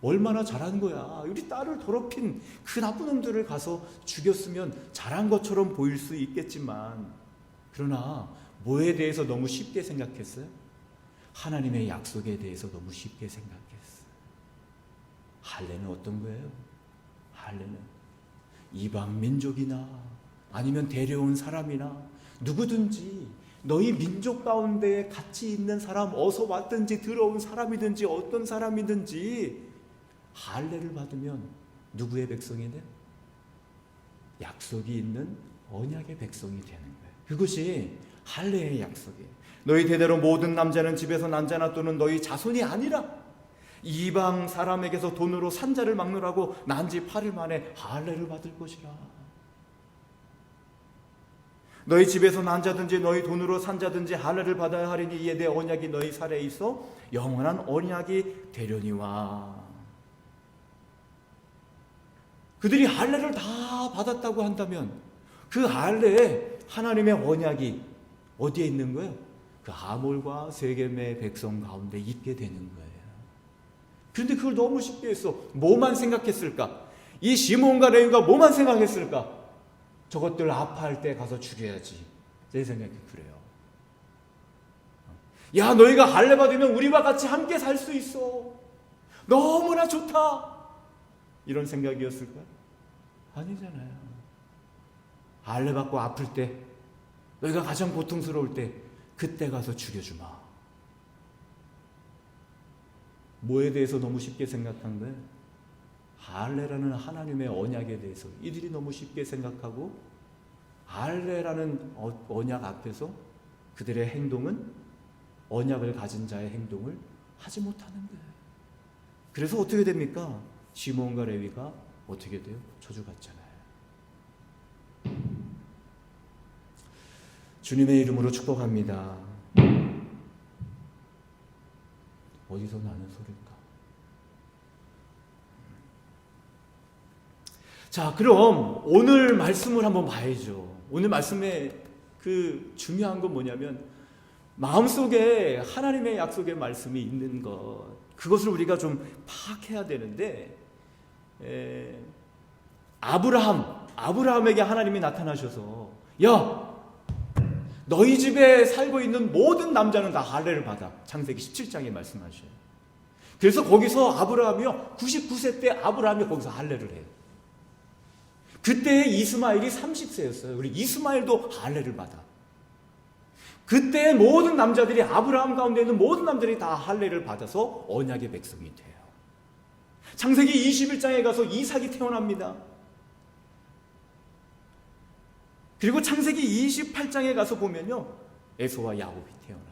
D: 얼마나 잘한 거야. 우리 딸을 더럽힌 그 나쁜 놈들을 가서 죽였으면 잘한 것처럼 보일 수 있겠지만 그러나 뭐에 대해서 너무 쉽게 생각했어요? 하나님의 약속에 대해서 너무 쉽게 생각했어요. 할례는 어떤 거예요? 할례는 이방 민족이나 아니면 데려온 사람이나 누구든지 너희 민족 가운데 같이 있는 사람, 어서 왔든지 들어온 사람이든지 어떤 사람이든지 할례를 받으면 누구의 백성이 돼? 약속이 있는 언약의 백성이 되는 거예요. 그것이 할례의 약속이에요. 너희 대대로 모든 남자는 집에서 난 자나 또는 너희 자손이 아니라 이방 사람에게서 돈으로 산자를 막느라고 난 지 8일 만에 할례를 받을 것이라. 너희 집에서 난 자든지 너희 돈으로 산 자든지 할례를 받아야 하리니 이에 내 언약이 너희 살에 있어 영원한 언약이 되려니와. 그들이 할례를 다 받았다고 한다면 그 할례에 하나님의 언약이 어디에 있는 거예요? 그 하몰과 세겜의 백성 가운데 있게 되는 거예요. 그런데 그걸 너무 쉽게 했어. 뭐만 생각했을까? 이 시므온과 레위가 뭐만 생각했을까? 저것들 아파할 때 가서 죽여야지. 내 생각이 그래요. 야, 너희가 할례 받으면 우리와 같이 함께 살 수 있어. 너무나 좋다. 이런 생각이었을까요? 아니잖아요. 할례 받고 아플 때, 너희가 가장 고통스러울 때, 그때 가서 죽여주마. 뭐에 대해서 너무 쉽게 생각한 거예요? 할례라는 하나님의 언약에 대해서 이들이 너무 쉽게 생각하고, 할례라는 언약 앞에서 그들의 행동은 언약을 가진 자의 행동을 하지 못하는 거예요. 그래서 어떻게 됩니까? 시몬과 레위가 어떻게 돼요? 저주받잖아요. 주님의 이름으로 축복합니다. 어디서 나는 소리일까? 자, 그럼 오늘 말씀을 한번 봐야죠. 오늘 말씀의 그 중요한 건 뭐냐면, 마음속에 하나님의 약속의 말씀이 있는 것, 그것을 우리가 좀 파악해야 되는데, 아브라함에게 하나님이 나타나셔서, 야, 너희 집에 살고 있는 모든 남자는 다 할례를 받아. 창세기 17장에 말씀하셔요. 그래서 거기서 아브라함이요, 99세 때 아브라함이 거기서 할례를 해요. 그때 이스마엘이 30세였어요. 우리 이스마엘도 할례를 받아. 그때 모든 남자들이, 아브라함 가운데 있는 모든 남자들이 다 할례를 받아서 언약의 백성이 돼요. 창세기 21장에 가서 이삭이 태어납니다. 그리고 창세기 28장에 가서 보면요, 에서와 야곱이 태어나요.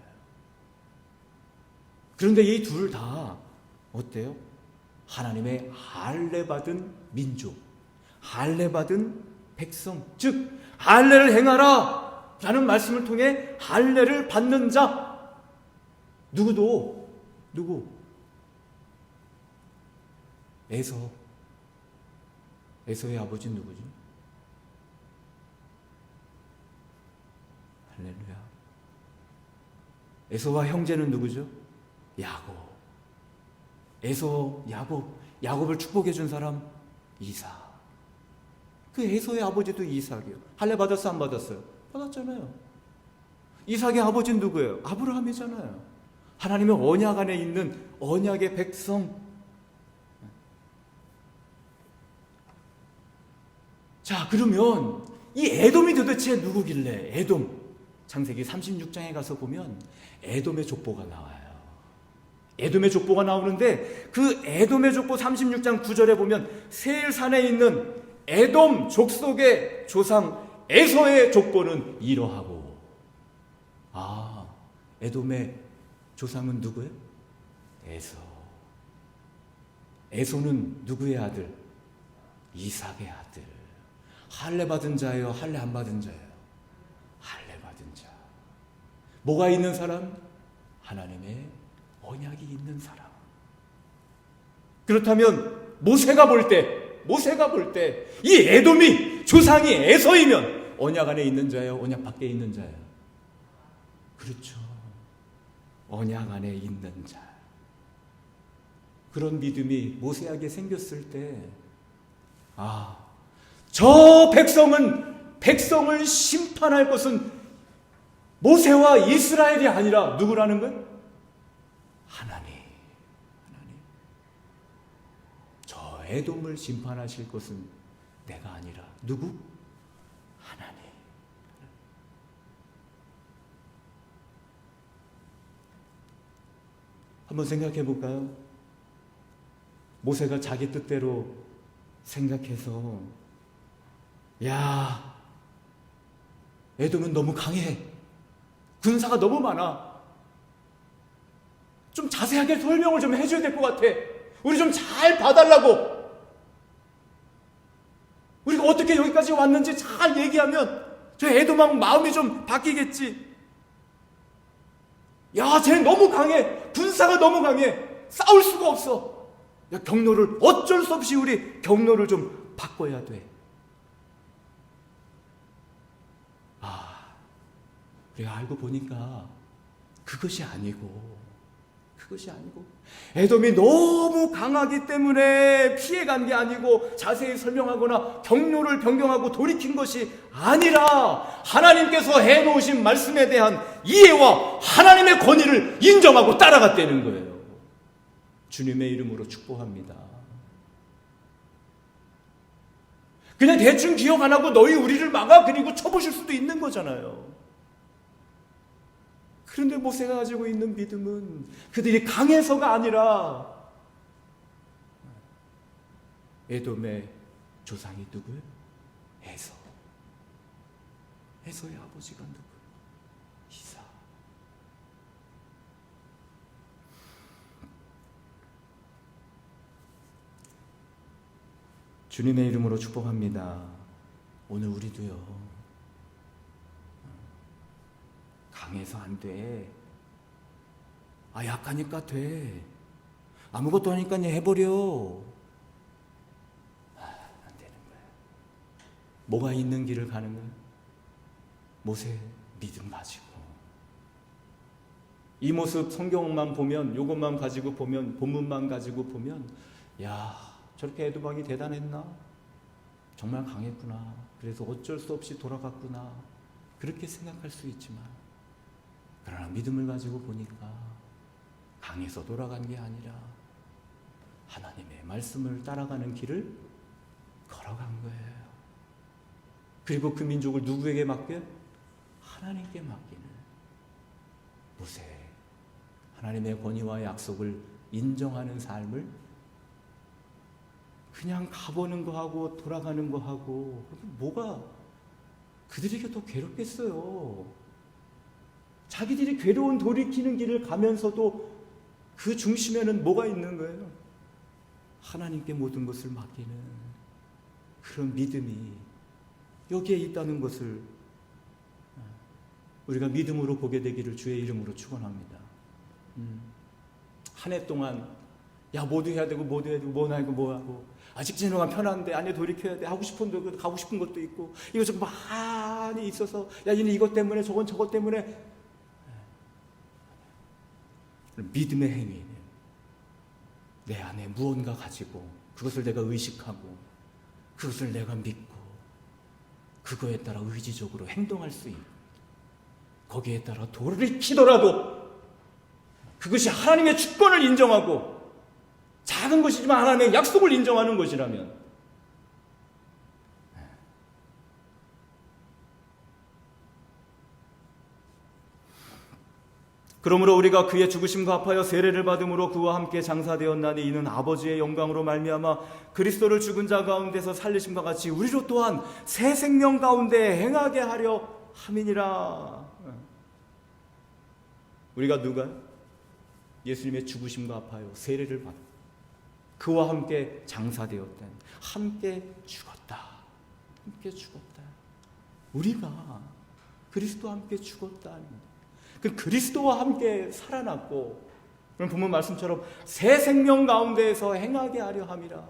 D: 그런데 이 둘 다 어때요? 하나님의 할례 받은 민족, 할례 받은 백성, 즉 할례를 행하라 라는 말씀을 통해 할례를 받는 자, 누구? 에서의 아버지는 누구지? 할렐루야. 에서와 형제는 누구죠? 야곱. 야곱을 축복해 준 사람 이삭. 그 에서의 아버지도 이삭이에요. 할례 받았어, 안 받았어요? 받았잖아요. 이삭의 아버지는 누구예요? 아브라함이잖아요. 하나님의 언약 안에 있는 언약의 백성. 자, 그러면 이 에돔이 도대체 누구길래? 에돔. 창세기 36장에 가서 보면 에돔의 족보가 나와요. 에돔의 족보가 나오는데, 그 에돔의 족보 36장 9절에 보면 세일산에 있는 에돔 족속의 조상 에서의 족보는 이러하고. 아, 에돔의 조상은 누구예요? 에서. 에서는 누구의 아들? 이삭의 아들. 할례 받은 자예요? 할례 안 받은 자예요? 할례 받은 자. 뭐가 있는 사람? 하나님의 언약이 있는 사람. 그렇다면 모세가 볼 때 이 에돔이 조상이 에서이면 언약 안에 있는 자예요? 언약 밖에 있는 자예요? 그렇죠. 언약 안에 있는 자. 그런 믿음이 모세에게 생겼을 때, 저 백성을 심판할 것은 모세와 이스라엘이 아니라 누구라는 거예요? 하나님. 저 에돔을 심판하실 것은 내가 아니라 누구? 하나님. 한번 생각해 볼까요? 모세가 자기 뜻대로 생각해서, 야, 에돔은 너무 강해. 군사가 너무 많아. 좀 자세하게 설명을 좀 해줘야 될 것 같아. 우리 좀 잘 봐달라고. 우리가 어떻게 여기까지 왔는지 잘 얘기하면 저 에돔왕 마음이 좀 바뀌겠지. 야, 쟤 너무 강해. 군사가 너무 강해. 싸울 수가 없어. 야, 경로를, 어쩔 수 없이 우리 경로를 좀 바꿔야 돼. 우리가 알고 보니까 그것이 아니고 그것이 아니고 에돔이 너무 강하기 때문에 피해간 게 아니고 자세히 설명하거나 경로를 변경하고 돌이킨 것이 아니라 하나님께서 해놓으신 말씀에 대한 이해와 하나님의 권위를 인정하고 따라갔다는 거예요. 주님의 이름으로 축복합니다. 그냥 대충 기억 안 하고 너희 우리를 막아 그리고 쳐보실 수도 있는 거잖아요. 그런데 모세가 가지고 있는 믿음은 그들이 강해서가 아니라 에돔의 조상이 누구예요? 에서. 에서의 아버지가 누구? 이삭. 주님의 이름으로 축복합니다. 오늘 우리도요. 강해서 안 돼. 약하니까 돼. 아무것도 하니까 해버려. 안 되는 거야. 뭐가 있는 길을 가는 거야? 모세 믿음 가지고. 이 모습 성경만 보면, 요것만 가지고 보면, 본문만 가지고 보면, 야, 저렇게 에돔왕이 대단했나? 정말 강했구나. 그래서 어쩔 수 없이 돌아갔구나. 그렇게 생각할 수 있지만, 그러나 믿음을 가지고 보니까 강해서 돌아간 게 아니라 하나님의 말씀을 따라가는 길을 걸어간 거예요. 그리고 그 민족을 누구에게 맡겨요? 하나님께 맡기는 모세. 하나님의 권위와 약속을 인정하는 삶을 그냥 가보는 거 하고 돌아가는 거 하고 뭐가 그들에게 더 괴롭겠어요. 자기들이 괴로운 돌이키는 길을 가면서도 그 중심에는 뭐가 있는 거예요? 하나님께 모든 것을 맡기는 그런 믿음이 여기에 있다는 것을 우리가 믿음으로 보게 되기를 주의 이름으로 축원합니다. 한 해 동안 모두 해야 되고 모두 해야 되고 뭐 하고 뭐 하고 아직 지나가면 편한데 안에 돌이켜야 돼. 하고 싶은 데 가고 싶은 것도 있고 이것저것 많이 있어서 얘는 이것 때문에 저건 저것 때문에 믿음의 행위는 내 안에 무언가 가지고 그것을 내가 의식하고 그것을 내가 믿고 그거에 따라 의지적으로 행동할 수 있고 거기에 따라 돌이키더라도 그것이 하나님의 주권을 인정하고 작은 것이지만 하나님의 약속을 인정하는 것이라면 그러므로 우리가 그의 죽으심과 합하여 세례를 받음으로 그와 함께 장사되었나니 이는 아버지의 영광으로 말미암아 그리스도를 죽은 자 가운데서 살리심과 같이 우리로 또한 새 생명 가운데 행하게 하려 함이니라. 우리가 누가? 예수님의 죽으심과 합하여 세례를 받 그와 함께 장사되었다. 함께 죽었다. 함께 죽었다. 우리가 그리스도와 함께 죽었다. 그 그리스도와 함께 살아났고 그럼 본문 말씀처럼 새 생명 가운데에서 행하게 하려 함이라.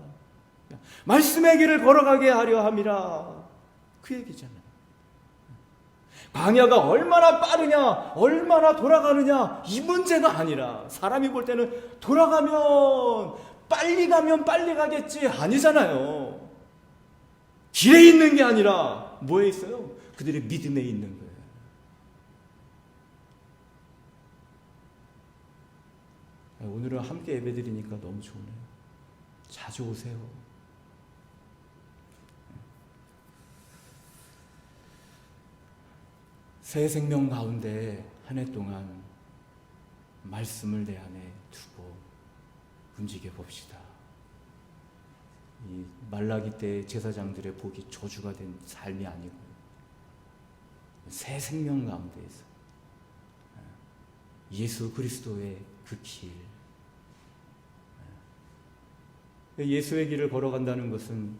D: 말씀의 길을 걸어가게 하려 함이라. 그 얘기잖아요. 광야가 얼마나 빠르냐 얼마나 돌아가느냐 이 문제가 아니라 사람이 볼 때는 돌아가면 빨리 가면 빨리 가겠지 아니잖아요. 길에 있는 게 아니라 뭐에 있어요? 그들의 믿음에 있는 거예요. 오늘은 함께 예배드리니까 너무 좋네요. 자주 오세요. 새 생명 가운데 한 해 동안 말씀을 내 안에 두고 움직여 봅시다. 이 말라기 때 제사장들의 복이 저주가 된 삶이 아니고 새 생명 가운데에서 예수 그리스도의 그 길, 예수의 길을 걸어간다는 것은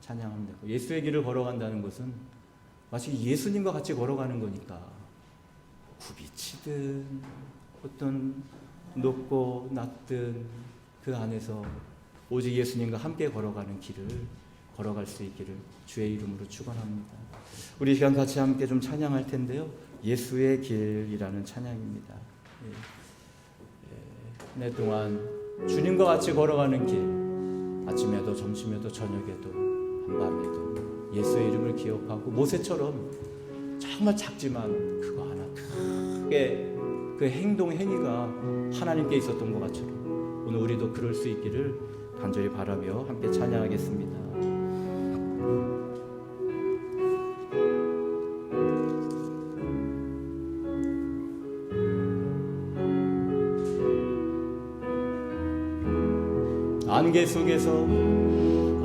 D: 찬양합니다. 예수의 길을 걸어간다는 것은 마치 예수님과 같이 걸어가는 거니까 굽이치든 어떤 높고 낮든 그 안에서 오직 예수님과 함께 걸어가는 길을 걸어갈 수 있기를 주의 이름으로 축원합니다. 우리 시간 같이 함께 좀 찬양할 텐데요. 예수의 길이라는 찬양입니다. 예. 한 해 동안 주님과 같이 걸어가는 길, 아침에도 점심에도 저녁에도 한밤에도 예수의 이름을 기억하고 모세처럼 정말 작지만 그거 하나 크게 그 행동 행위가 하나님께 있었던 것 같처럼 오늘 우리도 그럴 수 있기를 간절히 바라며 함께 찬양하겠습니다.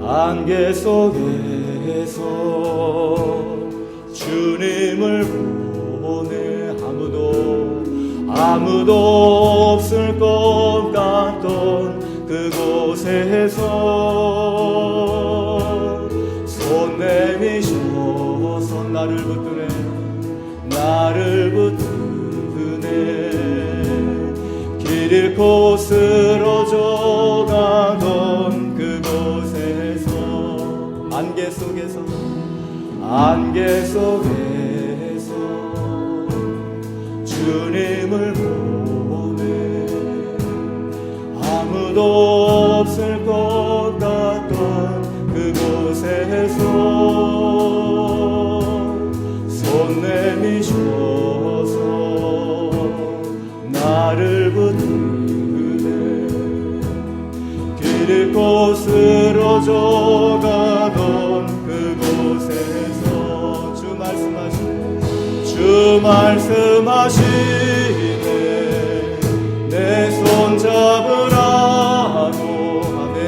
D: 안개 속에서 주님을 보내 아무도 없을 것 같던 그곳에서 손 내미셔서 나를 붙드네 길 잃고 쓰러져 가던 그곳에서 안개 속에서 주님을 보내 아무도 없을 것 같던 그곳에서 손 내미셔서 나를 붙드네 길 잃고 쓰러져 가던 그곳에서 주 말씀하시네 내 손 잡으라고 하네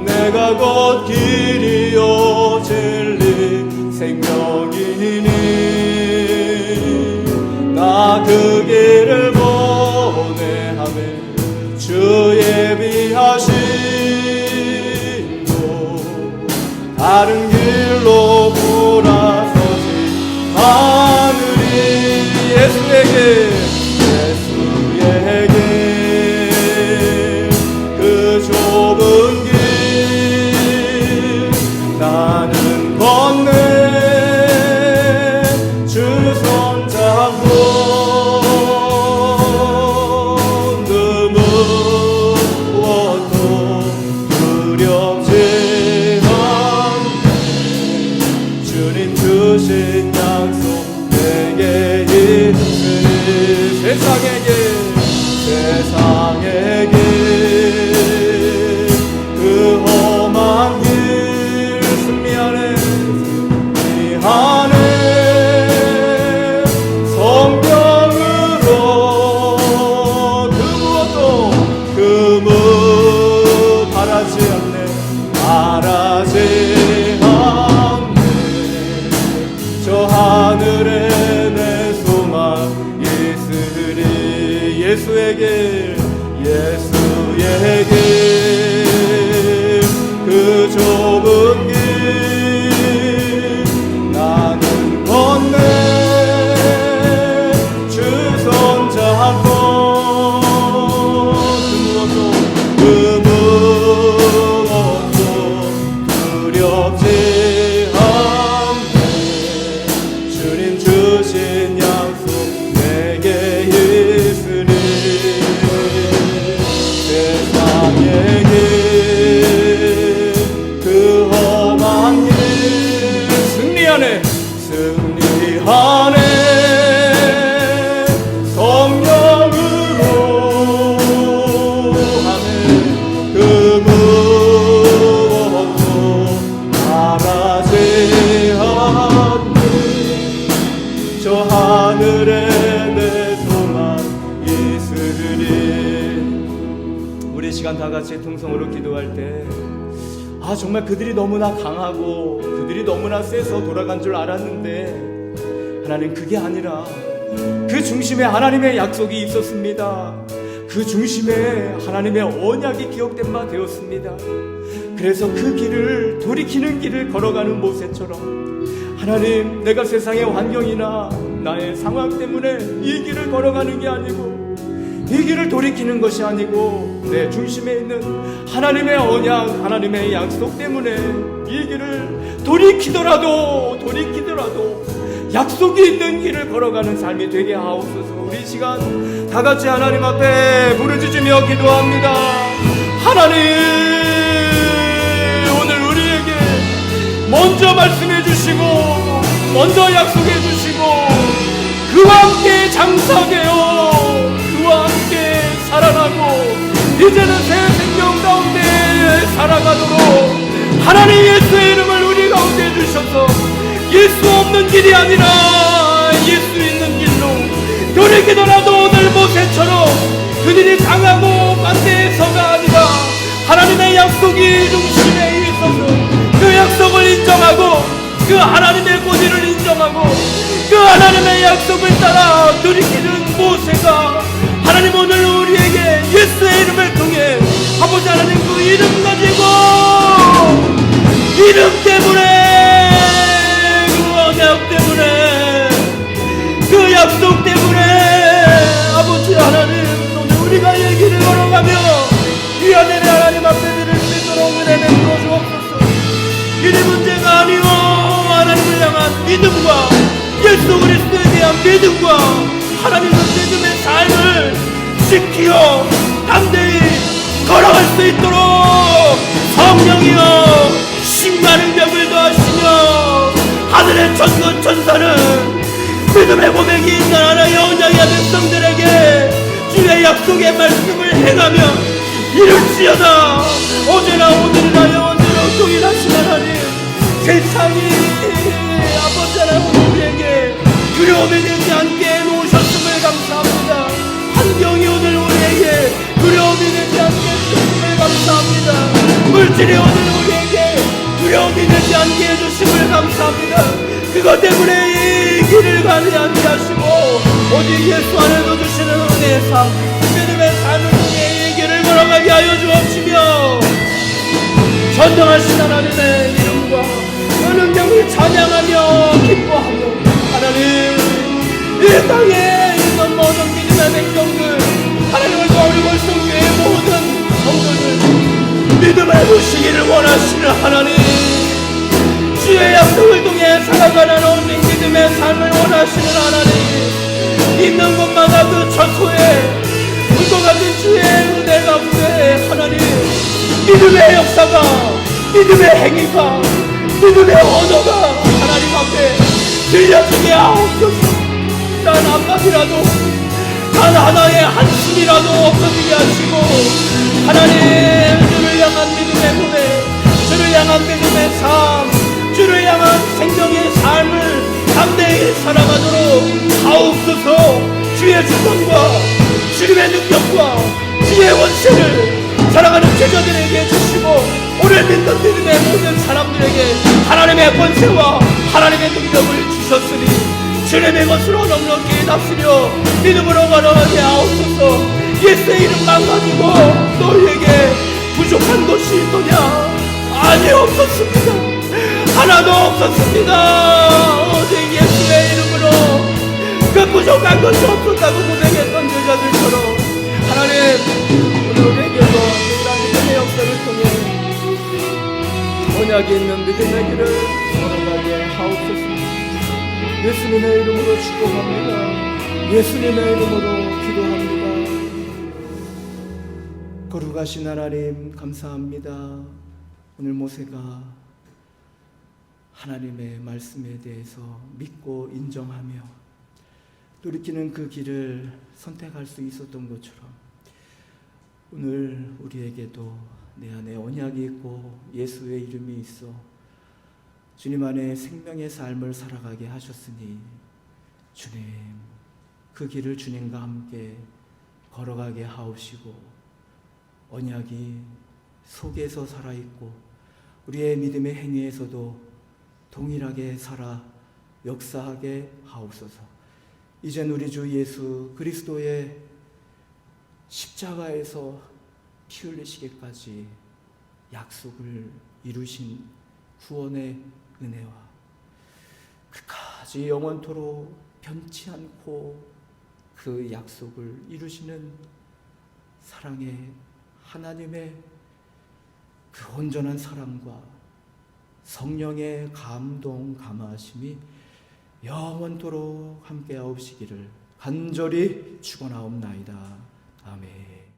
D: 내가 곧 길이요 진리 생명이니 나 그 길을 보내 하네 주 예비하신 곳 다른 길로 돌아서지 하늘이 예수에게 그 좁은 길 나는 건네 주 손잡고 그 무엇도 두렵지 않네 주님 주신 약속 내게 있으니 세상에게 그 험한 길 승리하네 성경으로 그 무엇도 바라지 않네 저 하늘에 내 소망 있으리 예수에게 그 좁은 길 나는 건네 주 손잡고 그 무엇도 두렵지 않네 주님 주신 약속 내게 있으니 세상에 그 험한 길 승리하네 성령으로 하네 그 무엇도 바라지 않네 저 하늘에 내 소망 있으리 우리 시간 다 같이 통성으로 기도할 때 정말 그들이 너무나 강하고 그들이 너무나 세서 돌아간 줄 알았는데 하나님 그게 아니라 그 중심에 하나님의 약속이 있었습니다. 그 중심에 하나님의 언약이 기억된 바 되었습니다. 그래서 그 길을 돌이키는 길을 걸어가는 모세처럼 하나님 내가 세상의 환경이나 나의 상황 때문에 이 길을 걸어가는 게 아니고 이 길을 돌이키는 것이 아니고 내 중심에 있는 하나님의 언약 하나님의 약속 때문에 이 길을 돌이키더라도 약속이 있는 길을 걸어가는 삶이 되게 하옵소서. 우리 시간 다 같이 하나님 앞에 부르짖으며 기도합니다. 하나님, 오늘 우리에게 먼저 말씀해 주시고 먼저 약속해 주시고 그와 함께 장사되어 그와 함께 살아나고 이제는 새 생명 가운데 살아가도록 하나님 예수의 이름을 우리 가운데 주셔서 예수 없는 길이 아니라 예수 있는 길로 돌이키더라도 오늘 모세처럼 그들이 당하고 반대해서가 아니라 하나님의 약속이 중심에 있어서 그 약속을 인정하고 그 하나님의 권위를 인정하고 그 하나님의 약속을 따라 돌이키는 모세가 하나님 오늘 우리에게 예수의 이름을 통해 아버지 하나님 그 이름 가지고 이름 때문에 그 언약 때문에 그 약속 때문에 아버지 하나님 오늘 우리가 얘기를 걸어가며 이 아들의 하나님 앞에 드릴 수 있도록 은혜 베풀어 주옵소서. 일이 문제가 아니오 하나님을 향한 믿음과 예수 그리스도에 대한 믿음과 하나님의 믿음의 삶을 지키어 담대히 걸어갈 수 있도록 성령이여 신가는 벽을 더하시며 하늘의 천군 천사는 믿음의 고백이 있는 하나의 언약의 백성들에게 주의 약속의 말씀을 행하며 이룰지어다. 어제나 오늘이나 영원토록 동일하신 하나님, 세상이 아버지 하나님 우리에게 두려움이 되지 않게 해놓으셨음을 감사합니다. 환경이 오늘 우리에게 두려움이 되지 않게 해주심을 감사합니다. 물질이 오늘 우리에게 두려움이 되지 않게 해주심을 감사합니다. 그것 때문에 이 길을 가지 않게 하시고 오직 예수 안에서 주시는 은혜의 삶, 믿음의 삶을 통해 이 길을 걸어가게 하여 주옵시며 전능하신 하나님의 이름과 그 능력을 찬양하며 기뻐하며 하나님 이 땅에 있는 모든 믿음의 백성들 하나님을 도우리 월성교의 모든 성도들 믿음을 보시기를 원하시는 하나님, 주의 약속을 통해 살아가는 오직 믿음의 삶을 원하시는 하나님, 있는 곳마다 그 처소에 물과 같은 주의 은혜 가운데 하나님 믿음의 역사가, 믿음의 행위가, 믿음의 언어가 하나님 앞에 들려주게 하옵소서. 단 한마디라도, 단 하나의 한숨이라도 없어지게 하시고 하나님 주를 향한 믿음의 고백, 주를 향한 믿음의 삶, 주를 향한 생명의 삶을 담대히 살아가도록 하옵소서. 주의 주권과 주님의 능력과 주의 원세를 살아가는 제자들에게 주시고 오늘 믿는 믿음의 모든 사람들에게 하나님의 권세와 하나님의 능력을 주셨으니 주님의 것으로 넉넉히 다스려 믿음으로 걸어가게 하옵소서. 예수의 이름만 가지고 너희에게 부족한 것이 있느냐? 아니 없었습니다. 하나도 없었습니다. 오직 예수의 이름으로 그 부족한 것이 없었다고 고백했던 제자들처럼 하나님 오늘 우리에게도 이러한 믿음의 역사를 통해 언약이 있는 믿음의 길을 걸어가게 하옵소서. 예수님의 이름으로 축복합니다. 예수님의 이름으로 기도합니다. 거룩하신 하나님 감사합니다. 오늘 모세가 하나님의 말씀에 대해서 믿고 인정하며 돌이키는 그 길을 선택할 수 있었던 것처럼 오늘 우리에게도 내 안에 언약이 있고 예수의 이름이 있어 주님 안에 생명의 삶을 살아가게 하셨으니 주님 그 길을 주님과 함께 걸어가게 하옵시고 언약이 속에서 살아있고 우리의 믿음의 행위에서도 동일하게 살아 역사하게 하옵소서. 이젠 우리 주 예수 그리스도의 십자가에서 피 흘리시기까지 약속을 이루신 구원의 은혜와 끝까지 영원토록 변치 않고 그 약속을 이루시는 사랑의 하나님의 그 온전한 사랑과 성령의 감동 감화하심이 영원토록 함께 하옵시기를 간절히 축원하옵나이다. 아멘.